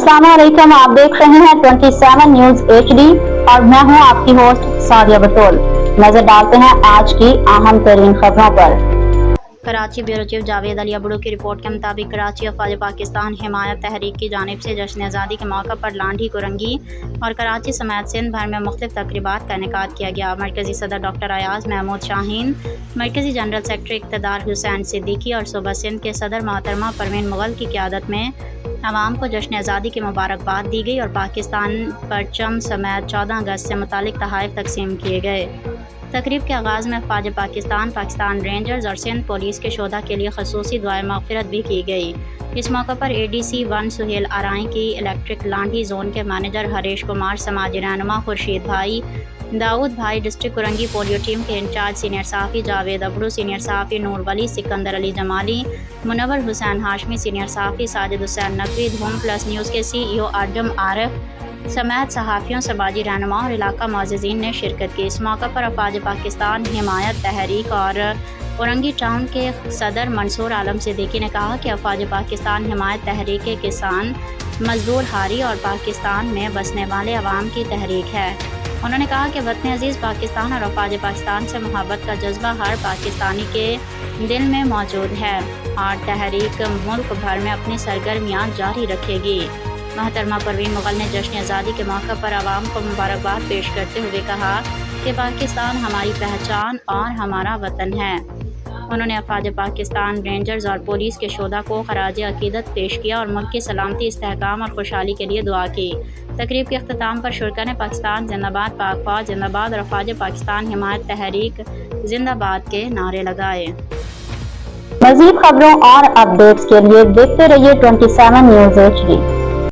अस्सलाम वालेकुम, आप देख रहे हैं 27 न्यूज HD और मैं हूं आपकी होस्ट सादिया बतौल। नजर डालते हैं आज की अहम तरीन खबरों पर। कराची ब्यूरो चीफ जावेद अली अबड़ू की रिपोर्ट के मुताबिक कराची अफवाज पाकिस्तान हिमायत तहरीक की जानिब से जश्न आज़ादी के मौका पर लांढी कुरंगी और कराची समेत सिंध भर में मुख्तलिफ तकरीबात का इनेकाद किया गया। मरकज़ी सदर डॉक्टर अयाज महमूद शाहीन, मरकज़ी जनरल सेक्रेटरी इक़्तिदार हुसैन सिद्दीकी और सूबा सिंध के सदर मोहतरमा परवीन मुग़ल की क़यादत में आवाम को जश्न आज़ादी की मुबारकबाद दी गई और पाकिस्तान परचम समेत 14 अगस्त से मुतालिक तोहफ़े तकसीम किए गए। तकरीब के आगाज़ में अफ़वाज पाकिस्तान, पाकिस्तान रेंजर्स और सिंध पुलिस के शोधा के लिए खसूसी दुआए मग़फ़िरत भी की गई। इस मौके पर ADC 1 सुहेल आराई की इलेक्ट्रिक लांढी जोन के मैनेजर हरीश कुमार, समाजी रहनुमा खुर्शीद भाई, दाऊद भाई, डिस्ट्रिक्ट कुरंगी पोलियो टीम के इंचार्ज सीनियर सहाफ़ी जावेद अबड़ू, सीनियर सहाफ़ी नूर वली, सिकंदर अली जमाली, मुनव्वर हुसैन हाशमी, सीनियर सहाफ़ी साजिद हुसैन नकवी, धूम प्लस न्यूज़ के CEO आजम आरिफ समेत सहाफ़ियों, समाजी रहनुमा और इलाका मुअज़्ज़िज़ीन ने शिरकत की। इस मौके पर अफ़वाज पाकिस्तान हिमायत तहरीक और कुरंगी टाउन के सदर मंसूर आलम सिद्दीकी ने कहा कि अफ़वाज पाकिस्तान हिमायत तहरीक के किसान, मजदूर, हारी और पाकिस्तान में बसने वाले अवाम की तहरीक है। उन्होंने कहा कि वतन अज़ीज़ पाकिस्तान और अफ़वाज पाकिस्तान से मोहब्बत का जज्बा हर पाकिस्तानी के दिल में मौजूद है और तहरीक मुल्क भर में अपनी सरगर्मियाँ जारी रखेगी। मोहतरमा परवीन मुग़ल ने जश्न आज़ादी के मौके पर आवाम को मुबारकबाद पेश करते हुए कहा कि पाकिस्तान हमारी पहचान और हमारा वतन है। उन्होंने अफ़वाज पाकिस्तान रेंजर्स और पुलिस के शोधा को खराज अक़ीदत पेश किया और मुल्क की सलामती, इस्तेहकाम और खुशहाली के लिए दुआ की। तकरीब के अख्ताम पर शुरका ने पाकिस्तान जिंदाबाद, पाक फ़ौज जिंदाबाद और अफ़वाज पाकिस्तान हिमायत तहरीक जिंदाबाद के नारे लगाए। मज़ीद खबरों और अपडेट्स के लिए देखते रहिए 27 न्यूज HD।